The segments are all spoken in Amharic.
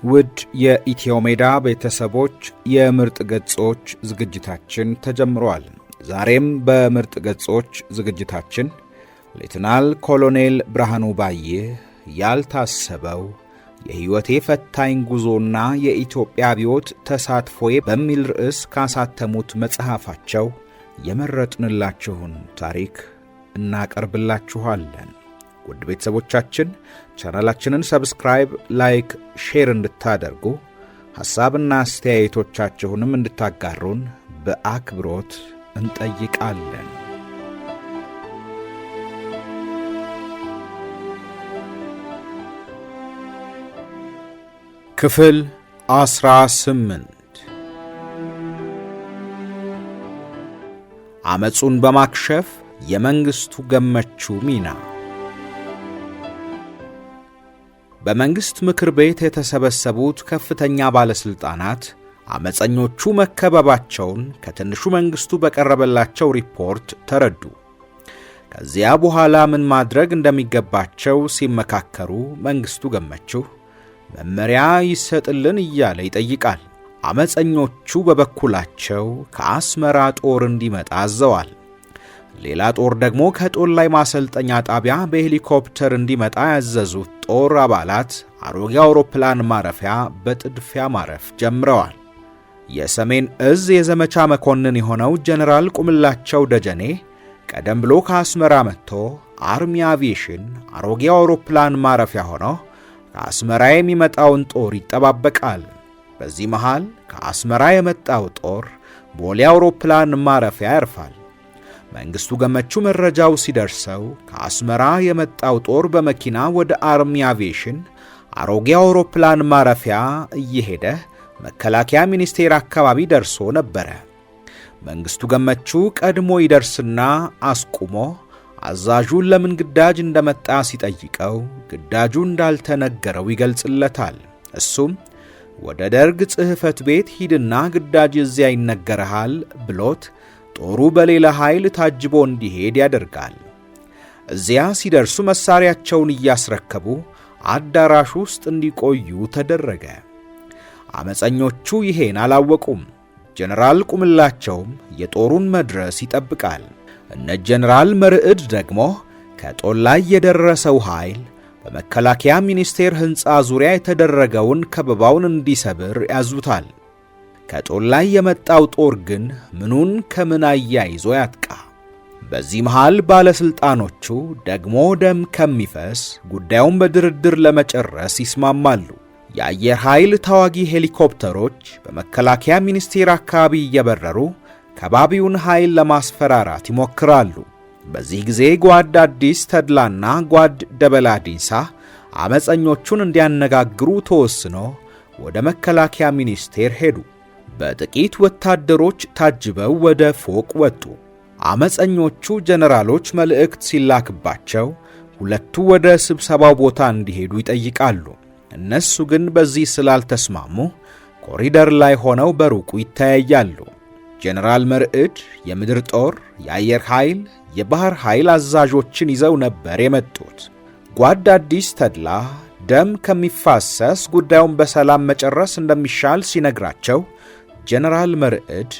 ውድ የኢትዮ ሜዳ ቤተሰቦች የምርጥ ገጾች ዝግጅታችን ተጀምሯል። ዛሬም በምርጥ ገጾች ዝግጅታችን ሌተናል ኮሎኔል ብርሃኑ ባዬ ያልታሰበው የሕይወቴ ፈታኝ ጉዞና የኢትዮጵያ አብዮት ተሳትፎዬ በሚል ርዕስ ካሳተሙት መጽሐፋቸው የመረጥንላችሁን ታሪክ እናቀርብላችኋለን። ውድ ቤተሰቦቻችን ቻናላችንን ሰብስክራይብ፣ ላይክ፣ ሼር እንድታደርጉ ሐሳብና አስተያየቶቻችሁንም እንድታጋሩን በአክብሮት እንጠይቃለን። ክፍል 18 አመጹን በማክሸፍ የመንግስቱ ገመቹ ሚና። በመንግስት ምክር ቤት የተሰበሰቡት ከፍተኛ ባለስልጣናት አመፀኞቹ መከበባቸውን ከትንሹ መንግስቱ በቀረበላቸው ሪፖርት ተረዱ። ከዚያ በኋላ ምን ማድረግ እንደሚገባቸው ሲመካከሩ መንግስቱ ገመቹ መመሪያ ይሰጥልን እያለ ይጠይቃል። አመፀኞቹ በበኩላቸው ከአስመራ ጦር እንዲመጣ አዘዋል። ሌላ ጦር ደግሞ ከጦላይ ማሰልጠኛ ጣቢያ በሄሊኮፕተር እንዲመጣ ያዘዙት ጦር አባላት አሮጌ አውሮፕላን ማረፊያ በጥድፊያ ማረፍ ጀምረዋል። የሰሜን እዝ የዘመቻ መኮንን የሆነው ጀነራል ቁምላቸው ደጀኔ ቀደም ብሎ ከአስመራ መጥቶ አርሚ አቪዬሽን አሮጌ አውሮፕላን ማረፊያ ሆኖ ከአስመራ የሚመጣውን ጦር ይጠባበቃል። በዚህ መሃል ከአስመራ የመጣው ጦር ቦሌ አውሮፕላን ማረፊያ ያርፋል። መንግስቱ ገመቹ መረጃው ሲደርሰው ከአስመራ የመጣው ጦር በመኪና ወደ አርሚ አቪዬሽን አሮጌ አውሮፕላን ማረፊያ እየሄደ መከላከያ ሚኒስቴር አካባቢ ደርሶ ነበረ። መንግስቱ ገመቹ ቀድሞ ይደርስና አስቁሞ አዛዡን ለምን ግዳጅ እንደመጣ ሲጠይቀው ግዳጁ እንዳልተነገረው ይገልጽለታል። እሱም ወደ ደርግ ጽሕፈት ቤት ሂድና ግዳጅ እዚያ ይነገርሃል ብሎት ጦሩ በሌላ ኃይል ታጅቦ እንዲሄድ ያደርጋል። እዚያ ሲደርሱ መሳሪያቸውን እያስረከቡ አዳራሽ ውስጥ እንዲቆዩ ተደረገ። አመፀኞቹ ይሄን አላወቁም። ጀነራል ቁምላቸውም የጦሩን መድረስ ይጠብቃል። እነ ጀነራል መርዕድ ደግሞ ከጦላይ የደረሰው ኃይል በመከላከያ ሚኒስቴር ሕንፃ ዙሪያ የተደረገውን ከበባውን እንዲሰብር ያዙታል። ከጦላይ የመጣው ጦር ግን ምኑን ከምን አያይዞ ያጥቃ። በዚህ መሃል ባለስልጣኖቹ ደግሞ ደም ከሚፈስ ጉዳዩን በድርድር ለመጨረስ ይስማማሉ። የአየር ኃይል ተዋጊ ሄሊኮፕተሮች በመከላከያ ሚኒስቴር አካባቢ እየበረሩ ከባቢውን ኃይል ለማስፈራራት ይሞክራሉ። በዚህ ጊዜ ጓድ አዲስ ተድላና ጓድ ደበላ ዲንሳ አመፀኞቹን እንዲያነጋግሩ ተወስኖ ወደ መከላከያ ሚኒስቴር ሄዱ። በጥቂት ወታደሮች ታጅበው ወደ ፎቅ ወጡ። አመፀኞቹ ጀነራሎች መልእክት ሲላክባቸው ሁለቱ ወደ ስብሰባው ቦታ እንዲሄዱ ይጠይቃሉ። እነሱ ግን በዚህ ስላልተስማሙ ኮሪደር ላይ ሆነው በሩቁ ይተያያሉ። ጀነራል መርዕድ የምድር ጦር፣ የአየር ኃይል፣ የባህር ኃይል አዛዦችን ይዘው ነበር የመጡት። ጓድ አዲስ ተድላ ደም ከሚፋሰስ ጉዳዩን በሰላም መጨረስ እንደሚሻል ሲነግራቸው ጀነራል መርዕድ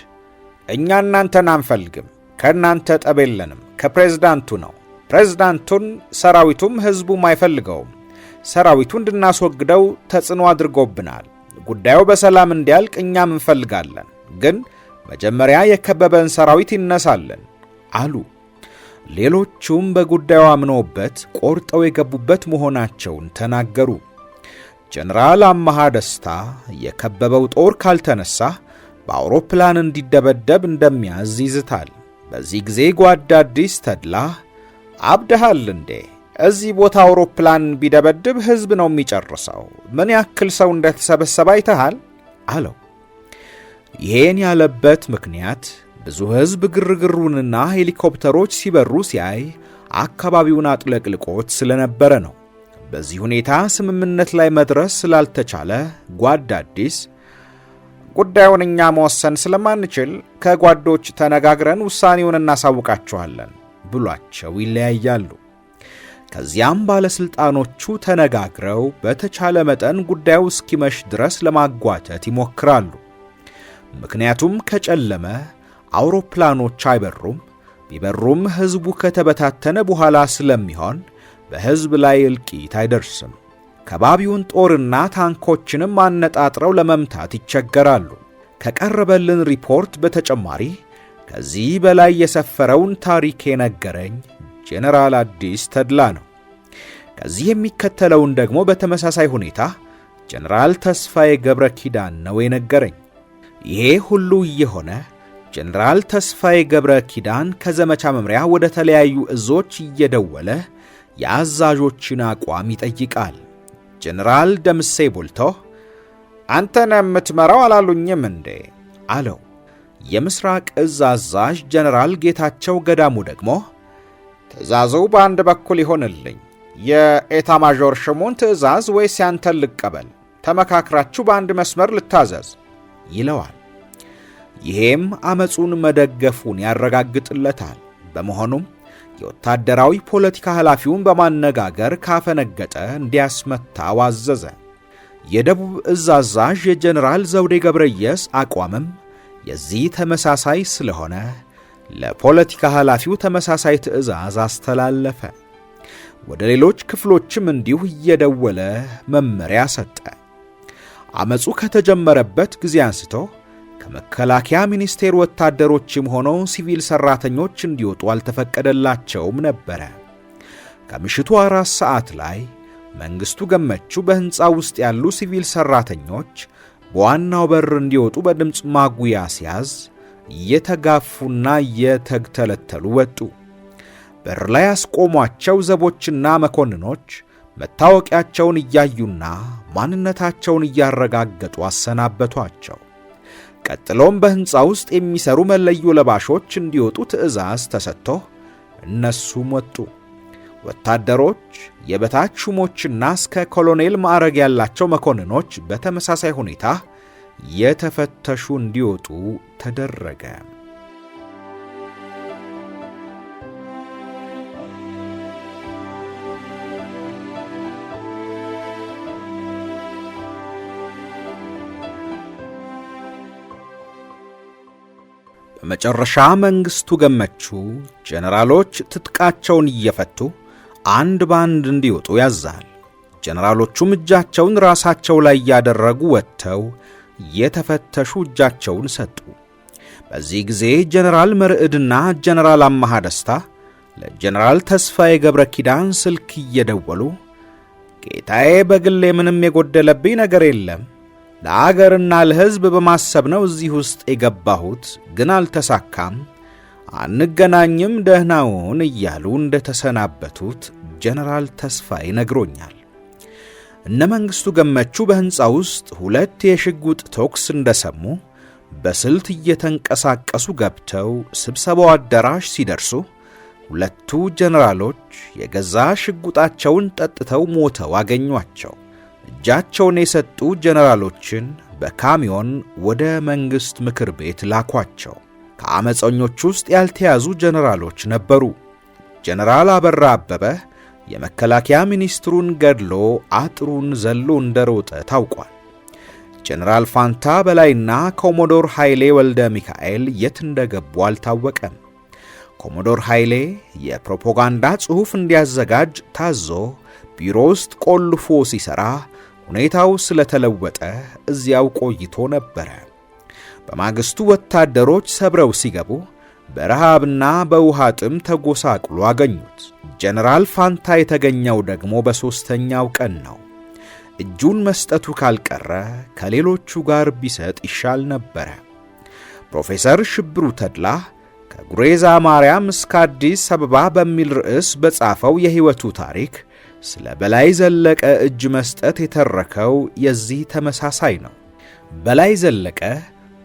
እኛ እናንተን አንፈልግም፣ ከእናንተ ጠብ የለንም፣ ከፕሬዝዳንቱ ነው። ፕሬዝዳንቱን ሰራዊቱም ሕዝቡም አይፈልገውም። ሰራዊቱ እንድናስወግደው ተጽዕኖ አድርጎብናል። ጉዳዩ በሰላም እንዲያልቅ እኛም እንፈልጋለን፣ ግን መጀመሪያ የከበበን ሰራዊት ይነሳለን አሉ። ሌሎቹም በጉዳዩ አምነውበት ቆርጠው የገቡበት መሆናቸውን ተናገሩ። ጀነራል አማሃ ደስታ የከበበው ጦር ካልተነሳ በአውሮፕላን እንዲደበደብ እንደሚያዝ ይዝታል። በዚህ ጊዜ ጓድ አዲስ ተድላ አብደሃል እንዴ? እዚህ ቦታ አውሮፕላን ቢደበድብ ሕዝብ ነው የሚጨርሰው። ምን ያክል ሰው እንደተሰበሰበ አይተሃል አለው። ይሄን ያለበት ምክንያት ብዙ ሕዝብ ግርግሩንና ሄሊኮፕተሮች ሲበሩ ሲያይ አካባቢውን አጥለቅልቆት ስለነበረ ነው። በዚህ ሁኔታ ስምምነት ላይ መድረስ ስላልተቻለ ጓድ አዲስ ጉዳዩን እኛ መወሰን ስለማንችል ከጓዶች ተነጋግረን ውሳኔውን እናሳውቃቸዋለን ብሏቸው ይለያያሉ። ከዚያም ባለስልጣኖቹ ተነጋግረው በተቻለ መጠን ጉዳዩ እስኪመሽ ድረስ ለማጓተት ይሞክራሉ። ምክንያቱም ከጨለመ አውሮፕላኖች አይበሩም፣ ቢበሩም ሕዝቡ ከተበታተነ በኋላ ስለሚሆን በሕዝብ ላይ እልቂት አይደርስም። ከባቢውን ጦርና ታንኮችንም አነጣጥረው ለመምታት ይቸገራሉ። ከቀረበልን ሪፖርት በተጨማሪ ከዚህ በላይ የሰፈረውን ታሪክ የነገረኝ ጄኔራል አዲስ ተድላ ነው። ከዚህ የሚከተለውን ደግሞ በተመሳሳይ ሁኔታ ጄኔራል ተስፋዬ ገብረ ኪዳን ነው የነገረኝ። ይሄ ሁሉ እየሆነ ጄኔራል ተስፋዬ ገብረ ኪዳን ከዘመቻ መምሪያ ወደ ተለያዩ እዞች እየደወለ የአዛዦችን አቋም ይጠይቃል። ጄኔራል ደምሴ ቡልቶ አንተን የምትመራው አላሉኝም እንዴ አለው። የምስራቅ እዝ አዛዥ ጄኔራል ጌታቸው ገዳሙ ደግሞ ትእዛዙ በአንድ በኩል ይሆንልኝ፣ የኤታ ማዦር ሹሙን ትእዛዝ ወይስ ያንተን ልቀበል? ተመካክራችሁ በአንድ መስመር ልታዘዝ ይለዋል። ይሄም አመጹን መደገፉን ያረጋግጥለታል። በመሆኑም የወታደራዊ ፖለቲካ ኃላፊውን በማነጋገር ካፈነገጠ እንዲያስመታው አዘዘ። የደቡብ እዝ አዛዥ የጄኔራል ዘውዴ ገብረየስ አቋምም የዚህ ተመሳሳይ ስለሆነ ለፖለቲካ ኃላፊው ተመሳሳይ ትእዛዝ አስተላለፈ። ወደ ሌሎች ክፍሎችም እንዲሁ እየደወለ መመሪያ ሰጠ። አመጹ ከተጀመረበት ጊዜ አንስቶ ከመከላከያ ሚኒስቴር ወታደሮችም ሆነው ሲቪል ሰራተኞች እንዲወጡ አልተፈቀደላቸውም ነበር። ከምሽቱ 4 ሰዓት ላይ መንግስቱ ገመቹ በህንጻው ውስጥ ያሉ ሲቪል ሰራተኞች በዋናው በር እንዲወጡ በድምጽ ማጉያ ሲያዝ እየተጋፉና እየተግተለተሉ ወጡ። በር ላይ ያስቆሟቸው ዘቦችና መኮንኖች መታወቂያቸውን እያዩና ማንነታቸውን እያረጋገጡ አሰናበቷቸው። ቀጥሎም በህንጻ ውስጥ የሚሰሩ መለዮ ለባሾች እንዲወጡ ትእዛዝ ተሰጥቶ እነሱም ወጡ። ወታደሮች፣ የበታች ሹሞችና እስከ ኮሎኔል ማዕረግ ያላቸው መኮንኖች በተመሳሳይ ሁኔታ የተፈተሹ እንዲወጡ ተደረገ። በመጨረሻ መንግስቱ ገመቹ ጄኔራሎች ትጥቃቸውን እየፈቱ አንድ ባንድ እንዲወጡ ያዛል። ጄኔራሎቹም እጃቸውን ራሳቸው ላይ ያደረጉ ወጥተው የተፈተሹ እጃቸውን ሰጡ። በዚህ ጊዜ ጄኔራል መርዕድና ጄኔራል አማሃ ደስታ ለጄኔራል ተስፋዬ ገብረ ኪዳን ስልክ እየደወሉ ጌታዬ፣ በግሌ ምንም የጎደለብኝ ነገር የለም፣ ለአገርና ለሕዝብ በማሰብ ነው እዚህ ውስጥ የገባሁት፣ ግን አልተሳካም፣ አንገናኝም፣ ደህናውን እያሉ እንደተሰናበቱት ጄኔራል ተስፋዬ ነግሮኛል። እነ መንግስቱ ገመቹ በህንጻ ውስጥ 2 የሽጉጥ ተኩስ እንደሰሙ በስልት እየተንቀሳቀሱ ገብተው ስብሰባው አዳራሽ ሲደርሱ 2ቱ ጄኔራሎች የገዛ ሽጉጣቸውን ጠጥተው ሞተው አገኟቸው። እጃቸውን የሰጡ ጄኔራሎችን በካሚዮን ወደ መንግስት ምክር ቤት ላኳቸው። ከአመፀኞች ውስጥ ያልተያዙ ጄኔራሎች ነበሩ። ጄኔራል አበራ አበበ የመከላከያ ሚኒስትሩን ገድሎ አጥሩን ዘሎ እንደሮጠ ታውቋል። ጄኔራል ፋንታ በላይና ኮሞዶር ኃይሌ ወልደ ሚካኤል የት እንደገቡ አልታወቀም። ኮሞዶር ኃይሌ የፕሮፓጋንዳ ጽሑፍ እንዲያዘጋጅ ታዞ ቢሮ ውስጥ ቆልፎ ሲሰራ ሁኔታው ስለተለወጠ እዚያው ቆይቶ ነበረ። በማግስቱ ወታደሮች ሰብረው ሲገቡ በረሃብና በውሃ ጥም ተጎሳቅሎ አገኙት። ጄኔራል ፋንታ የተገኘው ደግሞ በ3ኛው ቀን ነው። እጁን መስጠቱ ካልቀረ ከሌሎቹ ጋር ቢሰጥ ይሻል ነበረ። ፕሮፌሰር ሽብሩ ተድላ ከጉሬዛ ማርያም እስከ አዲስ አበባ በሚል ርዕስ በጻፈው የሕይወቱ ታሪክ ስለ በላይ ዘለቀ እጅ መስጠት የተረከው የዚህ ተመሳሳይ ነው። በላይ ዘለቀ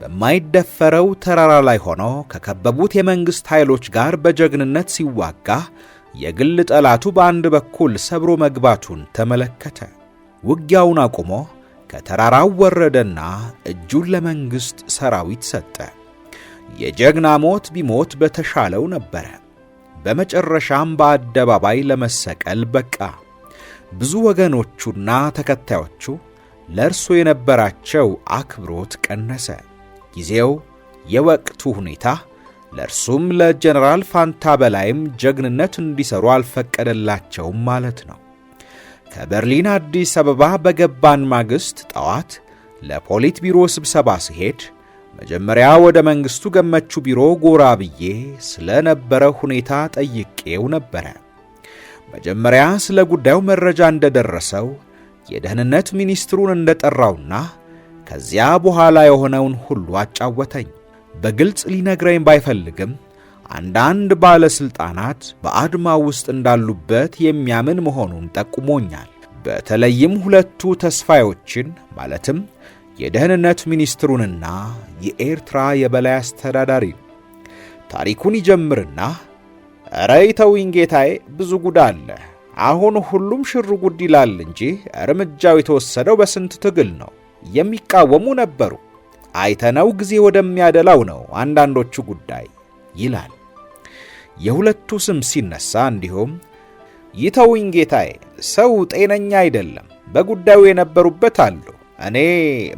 በማይደፈረው ተራራ ላይ ሆኖ ከከበቡት የመንግስት ኃይሎች ጋር በጀግንነት ሲዋጋ የግል ጠላቱ በአንድ በኩል ሰብሮ መግባቱን ተመለከተ። ውጊያውን አቁሞ ከተራራው ወረደና እጁን ለመንግስት ሰራዊት ሰጠ። የጀግና ሞት ቢሞት በተሻለው ነበረ። በመጨረሻም በአደባባይ ለመሰቀል በቃ። ብዙ ወገኖቹና ተከታዮቹ ለእርሱ የነበራቸው አክብሮት ቀነሰ። ጊዜው፣ የወቅቱ ሁኔታ ለእርሱም ለጀነራል ፋንታ በላይም ጀግንነት እንዲሰሩ አልፈቀደላቸውም ማለት ነው። ከበርሊን አዲስ አበባ በገባን ማግስት ጠዋት ለፖሊት ቢሮ ስብሰባ ሲሄድ መጀመሪያ ወደ መንግሥቱ ገመቹ ቢሮ ጎራ ብዬ ስለ ነበረ ሁኔታ ጠይቄው ነበረ። መጀመሪያ ስለ ጉዳዩ መረጃ እንደደረሰው የደህንነት ሚኒስትሩን እንደጠራውና ከዚያ በኋላ የሆነውን ሁሉ አጫወተኝ። በግልጽ ሊነግረኝ ባይፈልግም አንዳንድ ባለስልጣናት በአድማ ውስጥ እንዳሉበት የሚያምን መሆኑን ጠቁሞኛል። በተለይም ሁለቱ ተስፋዮችን ማለትም የደህንነት ሚኒስትሩንና የኤርትራ የበላይ አስተዳዳሪ። ታሪኩን ይጀምርና ኧረ ተውኝ ጌታዬ፣ ብዙ ጉድ አለ። አሁን ሁሉም ሽር ጉድ ይላል እንጂ እርምጃው የተወሰደው በስንት ትግል ነው። የሚቃወሙ ነበሩ። አይተነው ጊዜ ወደሚያደላው ነው አንዳንዶቹ ጉዳይ ይላል። የሁለቱ ስም ሲነሳ እንዲሁም ይተውኝ ጌታዬ፣ ሰው ጤነኛ አይደለም። በጉዳዩ የነበሩበት አሉ። እኔ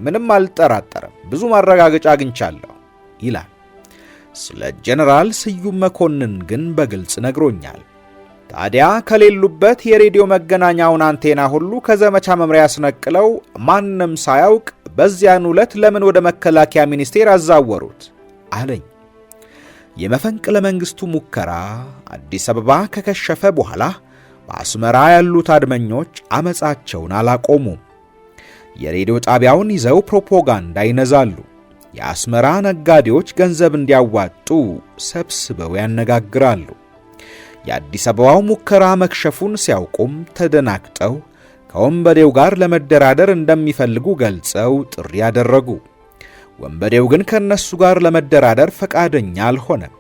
ምንም አልጠራጠርም፣ ብዙ ማረጋገጫ አግኝቻለሁ ይላል። ስለ ጀነራል ስዩም መኮንን ግን በግልጽ ነግሮኛል። ታዲያ ከሌሉበት የሬዲዮ መገናኛውን አንቴና ሁሉ ከዘመቻ መምሪያ ያስነቅለው ማንም ሳያውቅ በዚያን ዕለት ለምን ወደ መከላከያ ሚኒስቴር አዛወሩት አለኝ። የመፈንቅለ መንግስቱ ሙከራ አዲስ አበባ ከከሸፈ በኋላ በአስመራ ያሉት አድመኞች አመጻቸውን አላቆሙም። የሬዲዮ ጣቢያውን ይዘው ፕሮፓጋንዳ ይነዛሉ። የአስመራ ነጋዴዎች ገንዘብ እንዲያዋጡ ሰብስበው ያነጋግራሉ። የአዲስ አበባው ሙከራ መክሸፉን ሲያውቁም ተደናግጠው ከወንበዴው ጋር ለመደራደር እንደሚፈልጉ ገልጸው ጥሪ ያደረጉ። ወንበዴው ግን ከነሱ ጋር ለመደራደር ፈቃደኛ አልሆነም።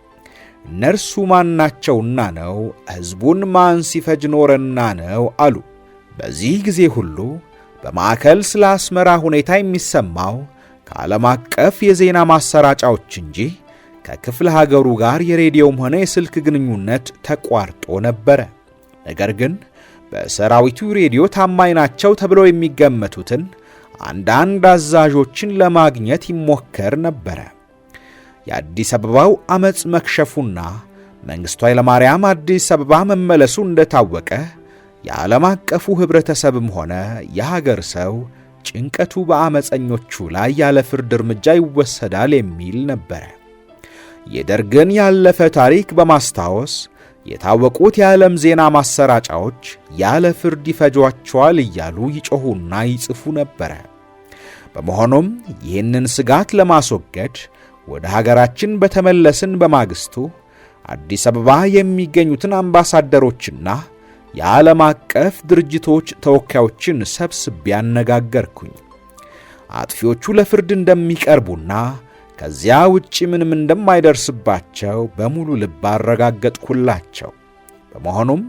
እነርሱ ማናቸውና ነው? ሕዝቡን ማን ሲፈጅ ኖረና ነው አሉ። በዚህ ጊዜ ሁሉ በማዕከል ስለ አስመራ ሁኔታ የሚሰማው ከዓለም አቀፍ የዜና ማሰራጫዎች እንጂ ከክፍለ ሀገሩ ጋር የሬዲዮም ሆነ የስልክ ግንኙነት ተቋርጦ ነበረ። ነገር ግን በሰራዊቱ ሬዲዮ ታማኝ ናቸው ተብለው የሚገመቱትን አንዳንድ አዛዦችን ለማግኘት ይሞከር ነበረ። የአዲስ አበባው አመጽ መክሸፉና መንግስቱ ኃይለማርያም አዲስ አበባ መመለሱ እንደታወቀ የዓለም አቀፉ ህብረተሰብም ሆነ የሀገር ሰው ጭንቀቱ በአመፀኞቹ ላይ ያለ ፍርድ እርምጃ ይወሰዳል የሚል ነበረ። የደርግን ያለፈ ታሪክ በማስታወስ የታወቁት የዓለም ዜና ማሰራጫዎች ያለ ፍርድ ይፈጇቸዋል እያሉ ይጮሁና ይጽፉ ነበረ። በመሆኑም ይህንን ስጋት ለማስወገድ ወደ ሀገራችን በተመለስን በማግስቱ አዲስ አበባ የሚገኙትን አምባሳደሮችና የዓለም አቀፍ ድርጅቶች ተወካዮችን ሰብስቤ አነጋገርኩኝ። አጥፊዎቹ ለፍርድ እንደሚቀርቡና ከዚያ ውጪ ምንም እንደማይደርስባቸው በሙሉ ልብ አረጋገጥኩላቸው። በመሆኑም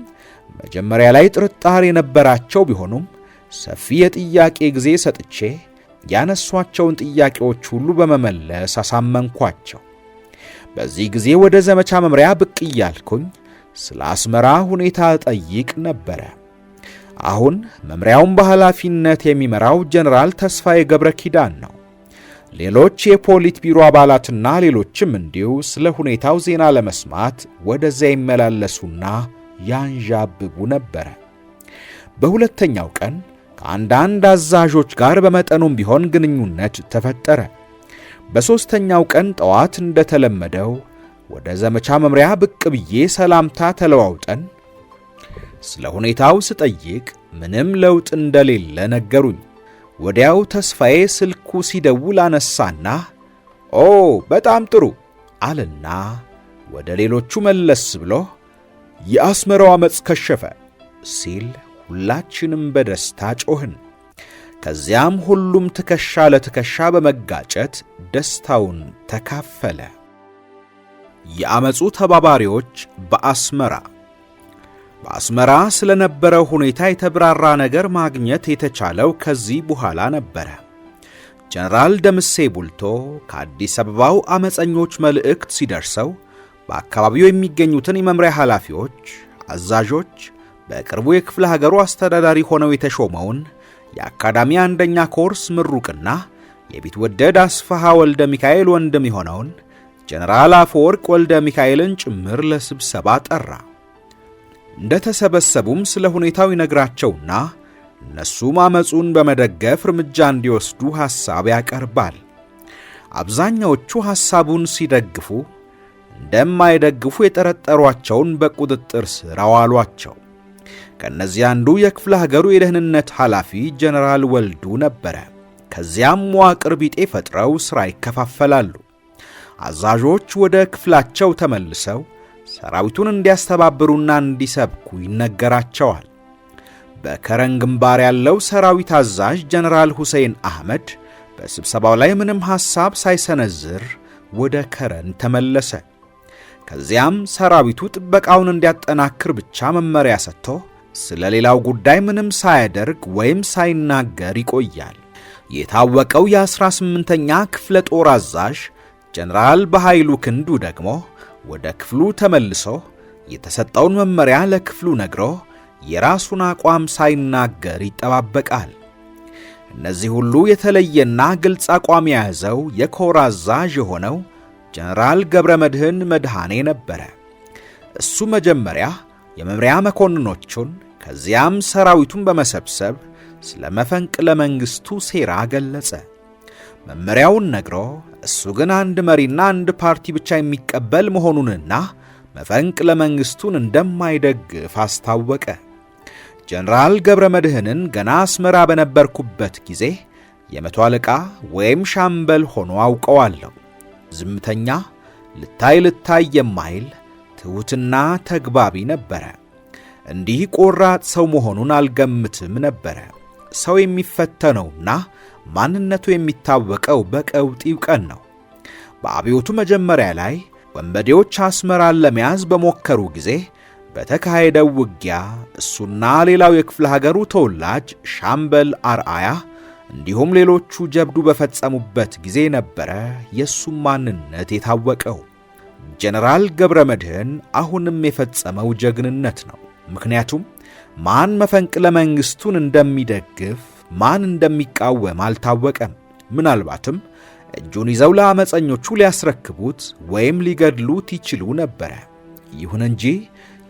መጀመሪያ ላይ ጥርጣሬ የነበራቸው ቢሆኑም ሰፊ የጥያቄ ጊዜ ሰጥቼ ያነሷቸውን ጥያቄዎች ሁሉ በመመለስ አሳመንኳቸው። በዚህ ጊዜ ወደ ዘመቻ መምሪያ ብቅ እያልኩኝ ስለ አስመራ ሁኔታ ጠይቅ ነበረ። አሁን መምሪያውን በኃላፊነት የሚመራው ጀነራል ተስፋዬ ገብረ ኪዳን ነው። ሌሎች የፖሊት ቢሮ አባላትና ሌሎችም እንዲሁ ስለ ሁኔታው ዜና ለመስማት ወደዚያ ይመላለሱና ያንዣብቡ ነበረ። በሁለተኛው ቀን ከአንዳንድ አዛዦች ጋር በመጠኑም ቢሆን ግንኙነት ተፈጠረ። በሦስተኛው ቀን ጠዋት እንደተለመደው ወደ ዘመቻ መምሪያ ብቅ ብዬ ሰላምታ ተለዋውጠን ስለ ሁኔታው ስጠይቅ ምንም ለውጥ እንደሌለ ነገሩኝ። ወዲያው ተስፋዬ ስልኩ ሲደውል አነሳና ኦ በጣም ጥሩ አለና ወደ ሌሎቹ መለስ ብሎ የአስመራው አመጽ ከሸፈ ሲል ሁላችንም በደስታ ጮህን። ከዚያም ሁሉም ትከሻ ለትከሻ በመጋጨት ደስታውን ተካፈለ። የአመጹ ተባባሪዎች በአስመራ ስለነበረው ሁኔታ የተብራራ ነገር ማግኘት የተቻለው ከዚህ በኋላ ነበረ። ጀነራል ደምሴ ቡልቶ ከአዲስ አበባው አመፀኞች መልእክት ሲደርሰው በአካባቢው የሚገኙትን የመምሪያ ኃላፊዎች፣ አዛዦች፣ በቅርቡ የክፍለ ሀገሩ አስተዳዳሪ ሆነው የተሾመውን የአካዳሚ አንደኛ ኮርስ ምሩቅና የቢትወደድ አስፋሃ ወልደ ሚካኤል ወንድም የሆነውን ጀነራል አፈወርቅ ወልደ ሚካኤልን ጭምር ለስብሰባ ጠራ። እንደተሰበሰቡም ስለ ሁኔታው ይነግራቸውና እነሱም አመጹን በመደገፍ እርምጃ እንዲወስዱ ሐሳብ ያቀርባል። አብዛኛዎቹ ሐሳቡን ሲደግፉ፣ እንደማይደግፉ የጠረጠሯቸውን በቁጥጥር ስር አዋሏቸው። ከነዚህ አንዱ የክፍለ ሀገሩ የደህንነት ኃላፊ ጀነራል ወልዱ ነበረ። ከዚያም መዋቅር ቢጤ ፈጥረው ሥራ ይከፋፈላሉ። አዛዦች ወደ ክፍላቸው ተመልሰው ሰራዊቱን እንዲያስተባብሩና እንዲሰብኩ ይነገራቸዋል። በከረን ግንባር ያለው ሰራዊት አዛዥ ጀነራል ሁሴን አህመድ በስብሰባው ላይ ምንም ሐሳብ ሳይሰነዝር ወደ ከረን ተመለሰ። ከዚያም ሰራዊቱ ጥበቃውን እንዲያጠናክር ብቻ መመሪያ ሰጥቶ ስለ ሌላው ጉዳይ ምንም ሳያደርግ ወይም ሳይናገር ይቆያል። የታወቀው የ18ኛ ክፍለ ጦር አዛዥ ጀነራል በኃይሉ ክንዱ ደግሞ ወደ ክፍሉ ተመልሶ የተሰጠውን መመሪያ ለክፍሉ ነግሮ የራሱን አቋም ሳይናገር ይጠባበቃል። እነዚህ ሁሉ የተለየና ግልጽ አቋም የያዘው የኮር አዛዥ የሆነው ጀነራል ገብረ መድህን መድኃኔ ነበረ። እሱ መጀመሪያ የመምሪያ መኮንኖቹን ከዚያም ሰራዊቱን በመሰብሰብ ስለ መፈንቅለ መንግሥቱ ሴራ ገለጸ። መመሪያውን ነግሮ እሱ ግን አንድ መሪና አንድ ፓርቲ ብቻ የሚቀበል መሆኑንና መፈንቅለ መንግሥቱን እንደማይደግፍ አስታወቀ። ጀነራል ገብረ መድህንን ገና አስመራ በነበርኩበት ጊዜ የመቶ አለቃ ወይም ሻምበል ሆኖ አውቀዋለሁ። ዝምተኛ፣ ልታይ የማይል ትሑትና ተግባቢ ነበረ። እንዲህ ቆራጥ ሰው መሆኑን አልገምትም ነበረ። ሰው የሚፈተነውና ማንነቱ የሚታወቀው በቀውጢው ቀን ነው። በአብዮቱ መጀመሪያ ላይ ወንበዴዎች አስመራን ለመያዝ በሞከሩ ጊዜ በተካሄደው ውጊያ እሱና ሌላው የክፍለ ሀገሩ ተወላጅ ሻምበል አርአያ እንዲሁም ሌሎቹ ጀብዱ በፈጸሙበት ጊዜ ነበረ የሱም ማንነት የታወቀው። ጀነራል ገብረ መድህን አሁንም የፈጸመው ጀግንነት ነው። ምክንያቱም ማን መፈንቅለ መንግሥቱን እንደሚደግፍ ማን እንደሚቃወም አልታወቀም። ምናልባትም እጁን ይዘው ለአመፀኞቹ ሊያስረክቡት ወይም ሊገድሉት ይችሉ ነበረ። ይሁን እንጂ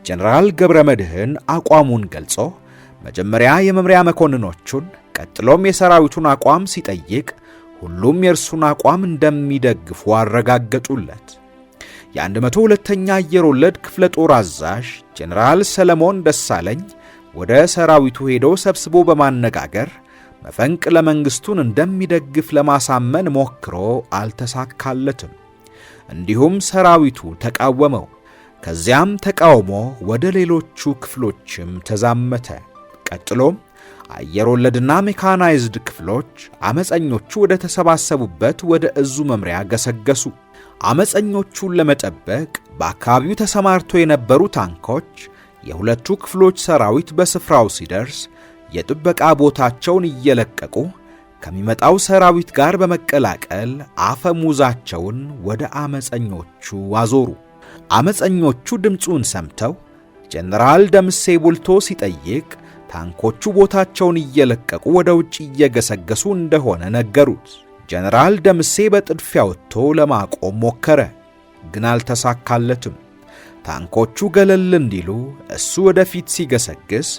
ጀነራል ገብረ መድህን አቋሙን ገልጾ መጀመሪያ የመምሪያ መኮንኖቹን ቀጥሎም የሰራዊቱን አቋም ሲጠይቅ ሁሉም የእርሱን አቋም እንደሚደግፉ አረጋገጡለት። የ102ኛ አየር ወለድ ክፍለ ጦር አዛዥ ጀነራል ሰለሞን ደሳለኝ ወደ ሰራዊቱ ሄዶ ሰብስቦ በማነጋገር መፈንቅለ መንግሥቱን እንደሚደግፍ ለማሳመን ሞክሮ አልተሳካለትም። እንዲሁም ሰራዊቱ ተቃወመው። ከዚያም ተቃውሞ ወደ ሌሎቹ ክፍሎችም ተዛመተ። ቀጥሎም አየር ወለድና ሜካናይዝድ ክፍሎች አመፀኞቹ ወደ ተሰባሰቡበት ወደ እዙ መምሪያ ገሰገሱ። አመፀኞቹን ለመጠበቅ በአካባቢው ተሰማርቶ የነበሩ ታንኮች የሁለቱ ክፍሎች ሰራዊት በስፍራው ሲደርስ የጥበቃ ቦታቸውን እየለቀቁ ከሚመጣው ሰራዊት ጋር በመቀላቀል አፈሙዛቸውን ወደ አመፀኞቹ አዞሩ። አመፀኞቹ ድምፁን ሰምተው ጀነራል ደምሴ ቡልቶ ሲጠይቅ ታንኮቹ ቦታቸውን እየለቀቁ ወደ ውጭ እየገሰገሱ እንደሆነ ነገሩት። ጀነራል ደምሴ በጥድፊያ ወጥቶ ለማቆም ሞከረ፣ ግን አልተሳካለትም። ታንኮቹ ገለል እንዲሉ እሱ ወደፊት ሲገሰግስ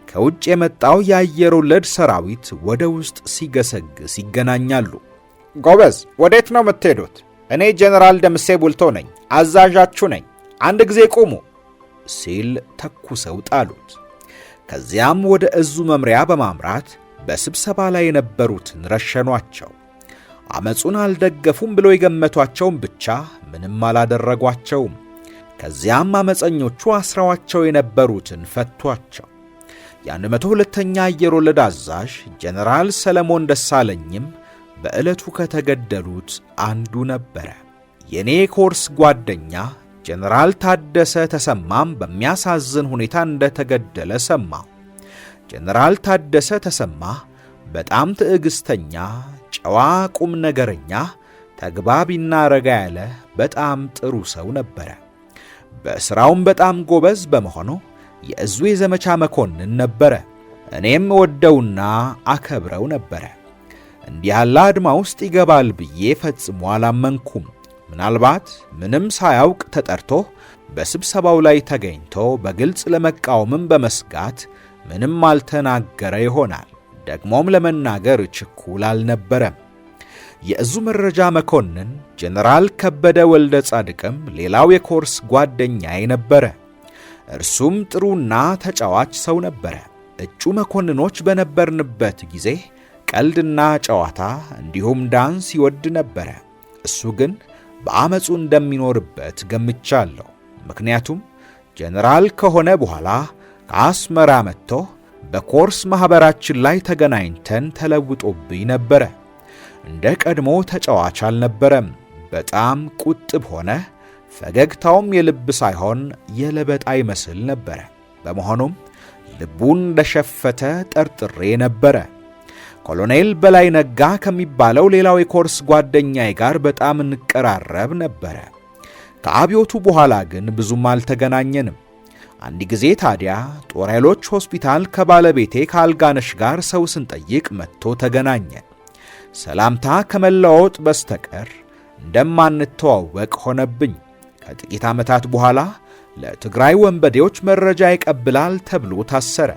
ከውጭ የመጣው የአየር ወለድ ሰራዊት ወደ ውስጥ ሲገሰግስ ይገናኛሉ። ጎበዝ፣ ወዴት ነው የምትሄዱት? እኔ ጀነራል ደምሴ ቡልቶ ነኝ፣ አዛዣችሁ ነኝ። አንድ ጊዜ ቁሙ ሲል ተኩሰው ጣሉት። ከዚያም ወደ እዙ መምሪያ በማምራት በስብሰባ ላይ የነበሩትን ረሸኗቸው። አመጹን አልደገፉም ብለው የገመቷቸውን ብቻ ምንም አላደረጓቸውም። ከዚያም አመፀኞቹ አስረዋቸው የነበሩትን ፈቷቸው። የ102ኛ አየር ወለድ አዛዥ ጀነራል ሰለሞን ደሳለኝም በዕለቱ ከተገደሉት አንዱ ነበረ። የኔ ኮርስ ጓደኛ ጀነራል ታደሰ ተሰማም በሚያሳዝን ሁኔታ እንደተገደለ ሰማሁ። ጀነራል ታደሰ ተሰማ በጣም ትዕግስተኛ፣ ጨዋ፣ ቁም ነገረኛ፣ ተግባቢና ረጋ ያለ በጣም ጥሩ ሰው ነበረ። በሥራውም በጣም ጎበዝ በመሆኑ የእዙ የዘመቻ መኮንን ነበረ። እኔም ወደውና አከብረው ነበረ። እንዲህ ያለ አድማ ውስጥ ይገባል ብዬ ፈጽሞ አላመንኩም። ምናልባት ምንም ሳያውቅ ተጠርቶ በስብሰባው ላይ ተገኝቶ በግልጽ ለመቃወምም በመስጋት ምንም አልተናገረ ይሆናል። ደግሞም ለመናገር ችኩል አልነበረም። የእዙ መረጃ መኮንን ጀነራል ከበደ ወልደ ጻድቅም ሌላው የኮርስ ጓደኛዬ ነበረ። እርሱም ጥሩና ተጫዋች ሰው ነበረ። እጩ መኮንኖች በነበርንበት ጊዜ ቀልድና ጨዋታ እንዲሁም ዳንስ ይወድ ነበረ። እሱ ግን በአመፁ እንደሚኖርበት ገምቻለሁ። ምክንያቱም ጀነራል ከሆነ በኋላ ከአስመራ መጥቶ በኮርስ ማኅበራችን ላይ ተገናኝተን ተለውጦብኝ ነበረ። እንደ ቀድሞ ተጫዋች አልነበረም። በጣም ቁጥብ ሆነ። ፈገግታውም የልብ ሳይሆን የለበጣ ይመስል ነበረ። በመሆኑም ልቡን እንደሸፈተ ጠርጥሬ ነበረ። ኮሎኔል በላይ ነጋ ከሚባለው ሌላው የኮርስ ጓደኛዬ ጋር በጣም እንቀራረብ ነበረ። ከአብዮቱ በኋላ ግን ብዙም አልተገናኘንም። አንድ ጊዜ ታዲያ ጦር ኃይሎች ሆስፒታል ከባለቤቴ ከአልጋነሽ ጋር ሰው ስንጠይቅ መጥቶ ተገናኘን። ሰላምታ ከመለዋወጥ በስተቀር እንደማንተዋወቅ ሆነብኝ። ከጥቂት ዓመታት በኋላ ለትግራይ ወንበዴዎች መረጃ ይቀብላል ተብሎ ታሰረ።